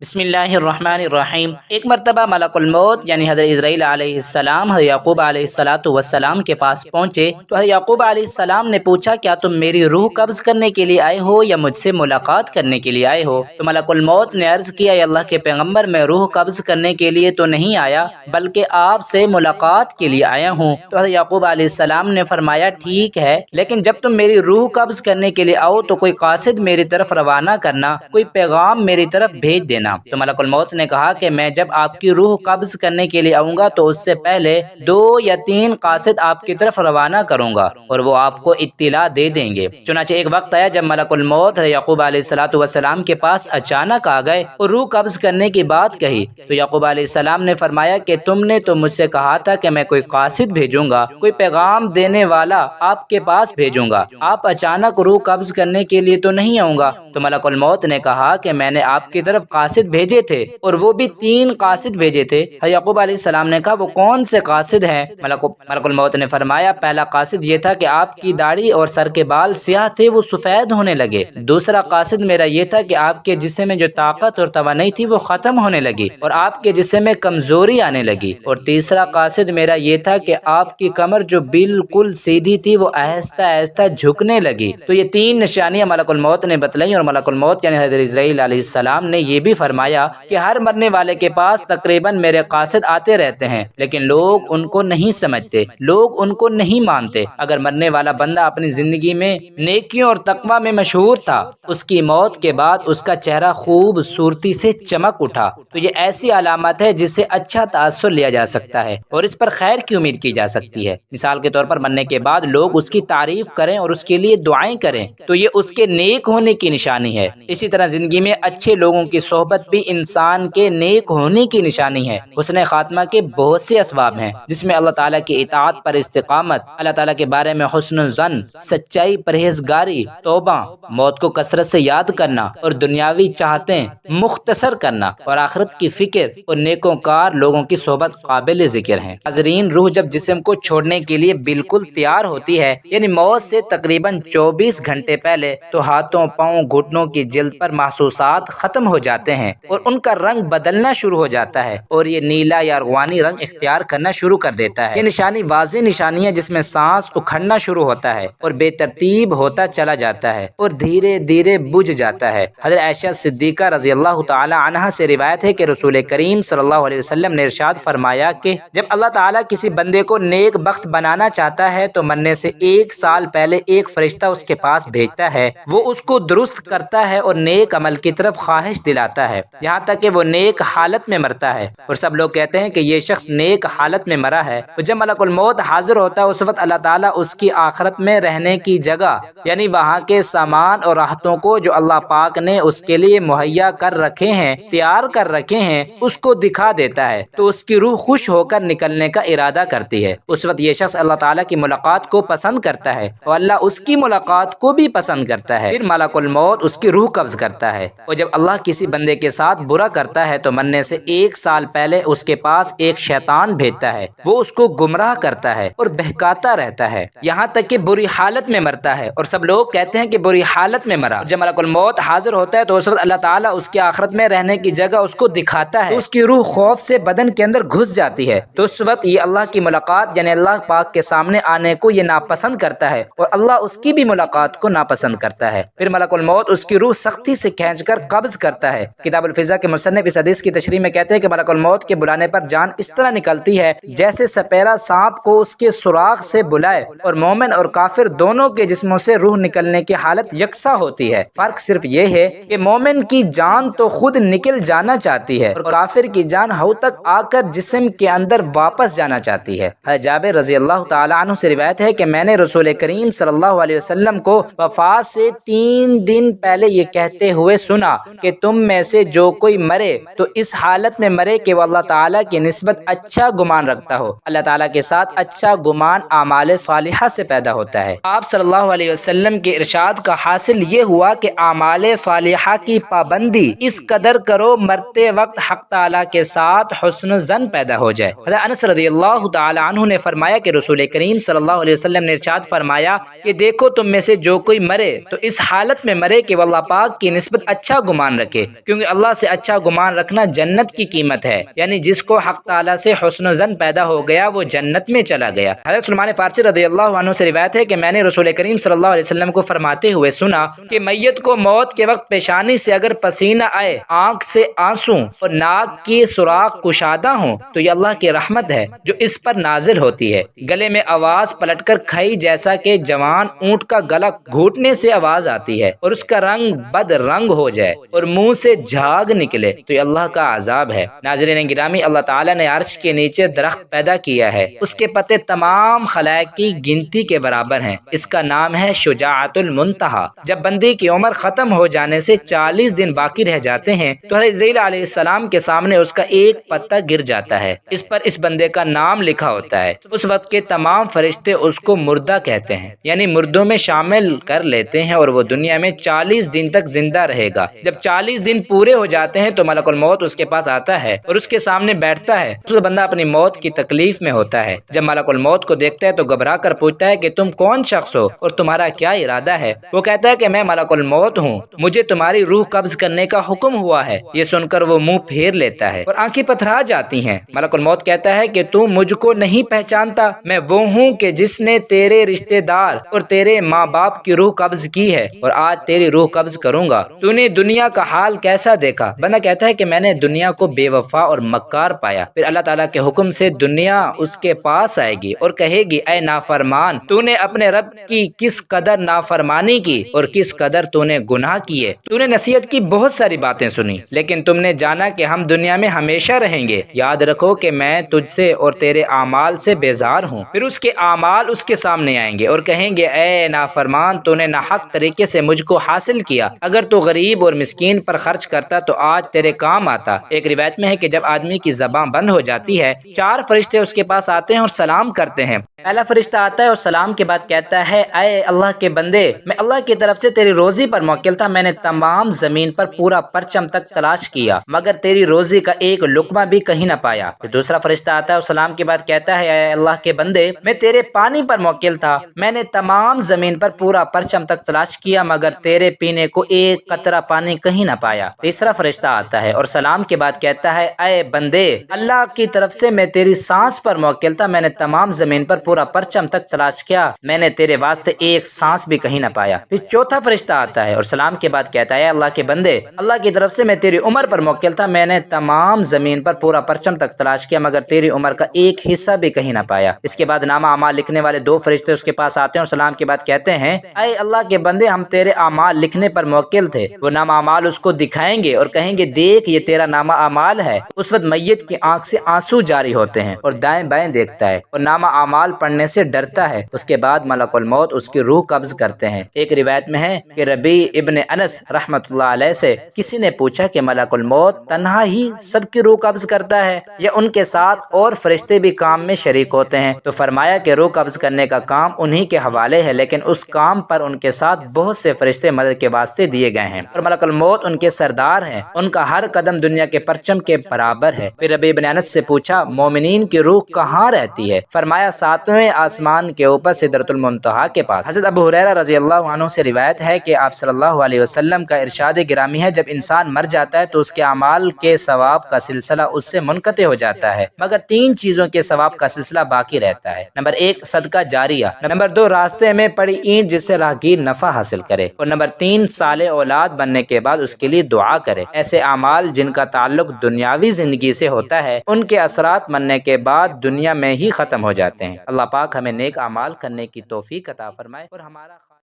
بسم اللہ الرحمن الرحیم۔ ایک مرتبہ ملک الموت یعنی حضرت اسرائیل علیہ السلام حضرت یعقوب علیہ السلام کے پاس پہنچے تو حضرت یعقوب علیہ السلام نے پوچھا، کیا تم میری روح قبض کرنے کے لیے آئے ہو یا مجھ سے ملاقات کرنے کے لیے آئے ہو؟ تو ملک الموت نے عرض کیا، اللہ کے پیغمبر، میں روح قبض کرنے کے لیے تو نہیں آیا بلکہ آپ سے ملاقات کے لیے آیا ہوں۔ تو حضرت یعقوب علیہ السلام نے فرمایا، ٹھیک ہے، لیکن جب تم میری روح قبض کرنے کے لیے آؤ تو کوئی قاصد میری طرف روانہ کرنا، کوئی پیغام میری طرف بھیج دینا۔ تو ملک الموت نے کہا کہ میں جب آپ کی روح قبض کرنے کے لیے آؤں گا تو اس سے پہلے 2 یا 3 قاصد آپ کی طرف روانہ کروں گا اور وہ آپ کو اطلاع دے دیں گے۔ چنانچہ ایک وقت آیا جب ملک الموت یعقوب علیہ السلام کے پاس اچانک آ گئے اور روح قبض کرنے کی بات کہی تو یعقوب علیہ السلام نے فرمایا کہ تم نے تو مجھ سے کہا تھا کہ میں کوئی قاصد بھیجوں گا، کوئی پیغام دینے والا آپ کے پاس بھیجوں گا، آپ اچانک روح قبض کرنے کے لیے تو نہیں آؤں گا۔ تو ملک الموت نے کہا کہ میں نے آپ کی طرف قاصد بھیجے تھے اور وہ بھی 3 قاصد بھیجے تھے۔ یعقوب علیہ السلام نے کہا، وہ کون سے قاصد ہیں؟ ملک الموت نے فرمایا، پہلا قاصد یہ تھا کہ آپ کی داڑھی اور سر کے بال سیاہ تھے، وہ سفید ہونے لگے۔ دوسرا قاصد میرا یہ تھا کہ آپ کے جسم میں جو طاقت اور توانائی تھی وہ ختم ہونے لگی اور آپ کے جسم میں کمزوری آنے لگی۔ اور تیسرا قاصد میرا یہ تھا کہ آپ کی کمر جو بالکل سیدھی تھی وہ آہستہ آہستہ جھکنے لگی۔ تو یہ 3 نشانیاں ملک الموت نے بتلائیں اور ملک الموت یعنی حضرت اسرائیل علیہ السلام نے یہ بھی فرمایا کہ ہر مرنے والے کے پاس تقریباً میرے قاصد آتے رہتے ہیں، لیکن لوگ ان کو نہیں سمجھتے، لوگ ان کو نہیں مانتے۔ اگر مرنے والا بندہ اپنی زندگی میں نیکیوں اور تقوی میں مشہور تھا، اس کی موت کے بعد اس کا چہرہ خوبصورتی سے چمک اٹھا تو یہ ایسی علامت ہے جس سے اچھا تاثر لیا جا سکتا ہے اور اس پر خیر کی امید کی جا سکتی ہے۔ مثال کے طور پر مرنے کے بعد لوگ اس کی تعریف کریں اور اس کے لیے دعائیں کریں تو یہ اس کے نیک ہونے کی نشانی ہے۔ اسی طرح زندگی میں اچھے لوگوں کی صحبت بھی انسان کے نیک ہونے کی نشانی ہے۔ حسن خاتمہ کے بہت سے اسباب ہیں جس میں اللہ تعالیٰ کی اطاعت پر استقامت، اللہ تعالیٰ کے بارے میں حسن ظن، سچائی، پرہیزگاری، توبہ، موت کو کثرت سے یاد کرنا اور دنیاوی چاہتیں مختصر کرنا اور آخرت کی فکر اور نیکوکار لوگوں کی صحبت قابل ذکر ہیں۔ حاضرین، روح جب جسم کو چھوڑنے کے لیے بالکل تیار ہوتی ہے، یعنی موت سے تقریباً 24 گھنٹے پہلے، تو ہاتھوں، پاؤں، گھٹنوں کی جلد پر محسوسات ختم ہو جاتے ہیں اور ان کا رنگ بدلنا شروع ہو جاتا ہے اور یہ نیلا یا ارغوانی رنگ اختیار کرنا شروع کر دیتا ہے۔ یہ نشانی واضح نشانی ہے جس میں سانس اکھڑنا شروع ہوتا ہے اور بے ترتیب ہوتا چلا جاتا ہے اور دھیرے دھیرے بجھ جاتا ہے۔ حضرت عائشہ صدیقہ رضی اللہ تعالی عنہا سے روایت ہے کہ رسول کریم صلی اللہ علیہ وسلم نے ارشاد فرمایا کہ جب اللہ تعالیٰ کسی بندے کو نیک بخت بنانا چاہتا ہے تو مرنے سے 1 سال پہلے ایک فرشتہ اس کے پاس بھیجتا ہے، وہ اس کو درست کرتا ہے اور نیک عمل کی طرف خواہش دلاتا ہے یہاں تک کہ وہ نیک حالت میں مرتا ہے، اور سب لوگ کہتے ہیں کہ یہ شخص نیک حالت میں مرا ہے۔ اور جب ملک الموت حاضر ہوتا ہے اس وقت اللہ تعالیٰ اس کی آخرت میں رہنے کی جگہ یعنی وہاں کے سامان اور راحتوں کو جو اللہ پاک نے اس کے لیے مہیا کر رکھے ہیں، تیار کر رکھے ہیں، اس کو دکھا دیتا ہے تو اس کی روح خوش ہو کر نکلنے کا ارادہ کرتی ہے۔ اس وقت یہ شخص اللہ تعالیٰ کی ملاقات کو پسند کرتا ہے اور اللہ اس کی ملاقات کو بھی پسند کرتا ہے۔ پھر ملک الموت اس کی روح قبض کرتا ہے اور جب اللہ کسی بندے کے ساتھ برا کرتا ہے تو مرنے سے 1 سال پہلے اس کے پاس ایک شیطان بھیجتا ہے، وہ اس کو گمراہ کرتا ہے اور بہکاتا رہتا ہے یہاں تک کہ بری حالت میں مرتا ہے، اور سب لوگ کہتے ہیں کہ بری حالت میں مرا۔ جب ملک الموت حاضر ہوتا ہے تو اس وقت اللہ تعالیٰ اس کی آخرت میں رہنے کی جگہ اس کو دکھاتا ہے تو اس کی روح خوف سے بدن کے اندر گھس جاتی ہے، تو اس وقت یہ اللہ کی ملاقات یعنی اللہ پاک کے سامنے آنے کو یہ ناپسند کرتا ہے اور اللہ اس کی بھی ملاقات کو ناپسند کرتا ہے۔ پھر ملک الموت اس کی روح سختی سے کھینچ کر قبض کرتا ہے۔ کتاب الفضا کے مصنف اس حدیث کی تشریح میں کہتے ہیں کہ ملک الموت کے بلانے پر جان اس طرح نکلتی ہے جیسے سپیرا سانپ کو اس کے سوراخ سے بلائے، اور مومن اور کافر دونوں کے جسموں سے روح نکلنے کی حالت یکساں ہوتی ہے۔ فرق صرف یہ ہے کہ مومن کی جان تو خود نکل جانا چاہتی ہے اور کافر کی جان ہو تک آ کر جسم کے اندر واپس جانا چاہتی ہے۔ جابر رضی اللہ تعالی عنہ سے روایت ہے کہ میں نے رسول کریم صلی اللہ علیہ وسلم کو وفات سے 3 دن پہلے یہ کہتے ہوئے سنا کہ تم میں سے جو کوئی مرے تو اس حالت میں مرے کہ وہ اللہ تعالیٰ کی نسبت اچھا گمان رکھتا ہو۔ اللہ تعالیٰ کے ساتھ اچھا گمان اعمال صالحہ سے پیدا ہوتا ہے۔ آپ صلی اللہ علیہ وسلم کے ارشاد کا حاصل یہ ہوا کہ اعمال صالحہ کی پابندی اس قدر کرو مرتے وقت حق تعالیٰ کے ساتھ حسن ظن پیدا ہو جائے۔ حضرت انس رضی اللہ تعالی عنہ نے فرمایا کہ رسول کریم صلی اللہ علیہ وسلم نے ارشاد فرمایا کہ دیکھو تم میں سے جو کوئی مرے تو اس حالت میں مرے کہ وہ اللہ پاک کی نسبت اچھا گمان رکھے، کیونکہ کیونکہ اللہ سے اچھا گمان رکھنا جنت کی قیمت ہے، یعنی جس کو حق تعالیٰ سے حسن و ظن پیدا ہو گیا وہ جنت میں چلا گیا۔ حضرت سلمان فارسی رضی اللہ عنہ سے روایت ہے کہ میں نے رسول کریم صلی اللہ علیہ وسلم کو فرماتے ہوئے سنا کہ میت کو موت کے وقت پیشانی سے اگر پسینہ آئے، آنکھ سے آنسو اور ناک کی سوراخ کشادہ ہوں تو یہ اللہ کی رحمت ہے جو اس پر نازل ہوتی ہے۔ گلے میں آواز پلٹ کر کھئی جیسا کہ جوان اونٹ کا گلا گھونٹنے سے آواز آتی ہے اور اس کا رنگ بد رنگ ہو جائے اور منہ سے جھاگ نکلے تو یہ اللہ کا عذاب ہے۔ ناظرین گرامی، اللہ تعالیٰ نے عرش کے نیچے درخت پیدا کیا ہے، اس کے پتے تمام خلائق کی گنتی کے برابر ہیں۔ اس کا نام ہے شجاعت المنتہا۔ جب بندے کی عمر ختم ہو جانے سے 40 دن باقی رہ جاتے ہیں تو حضرت جبرائیل علیہ السلام کے سامنے اس کا ایک پتا گر جاتا ہے، اس پر اس بندے کا نام لکھا ہوتا ہے۔ اس وقت کے تمام فرشتے اس کو مردہ کہتے ہیں، یعنی مردوں میں شامل کر لیتے ہیں، اور وہ دنیا میں 40 دن تک زندہ رہے گا۔ جب 40 دن پورے ہو جاتے ہیں تو ملک الموت اس کے پاس آتا ہے اور اس کے سامنے بیٹھتا ہے۔ اس بندہ اپنی موت کی تکلیف میں ہوتا ہے۔ جب ملک الموت کو دیکھتا ہے تو گھبرا کر پوچھتا ہے کہ تم کون شخص ہو اور تمہارا کیا ارادہ ہے؟ وہ کہتا ہے کہ میں ملک الموت ہوں، مجھے تمہاری روح قبض کرنے کا حکم ہوا ہے۔ یہ سن کر وہ منہ پھیر لیتا ہے اور آنکھیں پتھرا جاتی ہیں۔ ملک الموت کہتا ہے کہ تو مجھ کو نہیں پہچانتا، میں وہ ہوں کہ جس نے تیرے رشتہ دار اور تیرے ماں باپ کی روح قبض کی ہے اور آج تیری روح قبض کروں گا۔ تو نے دنیا کا حال کیسا دیکھا؟ بندہ کہتا ہے کہ میں نے دنیا کو بے وفا اور مکار پایا۔ پھر اللہ تعالیٰ کے حکم سے دنیا اس کے پاس آئے گی اور کہے گی اے نافرمان، تو نے اپنے رب کی کس قدر نافرمانی کی اور کس قدر تو نے گناہ کیے۔ تو نے نصیحت کی بہت ساری باتیں سنی لیکن تم نے جانا کہ ہم دنیا میں ہمیشہ رہیں گے۔ یاد رکھو کہ میں تجھ سے اور تیرے اعمال سے بیزار ہوں۔ پھر اس کے اعمال اس کے سامنے آئیں گے اور کہیں گے اے نافرمان، تو نے ناحق طریقے سے مجھ کو حاصل کیا، اگر تو غریب اور مسکین پر خرچ کرتا تو آج تیرے کام آتا۔ ایک روایت میں ہے کہ جب آدمی کی زبان بند ہو جاتی ہے 4 فرشتے اس کے پاس آتے ہیں اور سلام کرتے ہیں۔ پہلا فرشتہ آتا ہے اور سلام کے بعد کہتا ہے اے اللہ کے بندے، میں اللہ کی طرف سے تیری روزی پر موکل تھا، میں نے تمام زمین پر پورا پرچم تک تلاش کیا مگر تیری روزی کا ایک لقمہ بھی کہیں نہ پایا۔ پھر دوسرا فرشتہ آتا ہے اور سلام کے بعد کہتا ہے اے اللہ کے بندے، میں تیرے پانی پر موکل تھا، میں نے تمام زمین پر پورا پرچم تک تلاش کیا مگر تیرے پینے کو ایک قطرہ پانی کہیں نہ پایا۔ تیسرا فرشتہ آتا ہے اور سلام کے بعد کہتا ہے اے بندے، اللہ کی طرف سے میں تیری سانس پر موکل تھا، میں نے تمام زمین پر پورا پرچم تک تلاش کیا، میں نے تیرے واسطے ایک سانس بھی کہیں نہ پایا۔ پھر چوتھا فرشتہ آتا ہے اور سلام کے بعد کہتا ہے اللہ کے بندے، اللہ کی طرف سے میں تیری عمر پر موکل تھا، میں نے تمام زمین پر پورا پرچم تک تلاش کیا مگر تیری عمر کا ایک حصہ بھی کہیں نہ پایا۔ اس کے بعد نامہ اعمال لکھنے والے 2 فرشتے اس کے پاس آتے ہیں اور سلام کے بعد کہتے ہیں اے اللہ کے بندے، ہم تیرے اعمال لکھنے پر موکل تھے۔ وہ نامہ اعمال اس کو دکھائیں گے اور کہیں گے دیکھ یہ تیرا نامہ اعمال ہے۔ اس وقت میت کی آنکھ سے آنسو جاری ہوتے ہیں اور دائیں بائیں دیکھتا ہے اور نامہ اعمال پڑھنے سے ڈرتا ہے۔ اس کے بعد ملک الموت اس کی روح قبض کرتے ہیں۔ ایک روایت میں ہے کہ ربیع ابن انس رحمۃ اللہ علیہ سے کسی نے پوچھا کہ ملک الموت تنہا ہی سب کی روح قبض کرتا ہے یا ان کے ساتھ اور فرشتے بھی کام میں شریک ہوتے ہیں؟ تو فرمایا کہ روح قبض کرنے کا کام انہی کے حوالے ہے لیکن اس کام پر ان کے ساتھ بہت سے فرشتے مدد کے واسطے دیے گئے ہیں اور ملک الموت ان کے سردار ہیں، ان کا ہر قدم دنیا کے پرچم کے برابر ہے۔ پھر ربیع بن انس سے پوچھا مومنین کی روح کہاں رہتی ہے؟ فرمایا 7ویں آسمان کے اوپر سدرۃ المنتہا کے پاس۔ حضرت ابو ہریرہ رضی اللہ عنہ سے روایت ہے کہ آپ صلی اللہ علیہ وسلم کا ارشاد گرامی ہے جب انسان مر جاتا ہے تو اس کے اعمال کے ثواب کا سلسلہ اس سے منقطع ہو جاتا ہے مگر 3 چیزوں کے ثواب کا سلسلہ باقی رہتا ہے۔ نمبر 1 صدقہ جاریہ، نمبر 2 راستے میں پڑی اینٹ جس سے راہگیر نفع حاصل کرے، اور نمبر 3 صالح اولاد بننے کے بعد اس کے لیے دعا کرے۔ ایسے اعمال جن کا تعلق دنیاوی زندگی سے ہوتا ہے ان کے اثرات مرنے کے بعد دنیا میں ہی ختم ہو جاتے ہیں۔ اللہ پاک ہمیں نیک اعمال کرنے کی توفیق عطا فرمائے اور ہمارا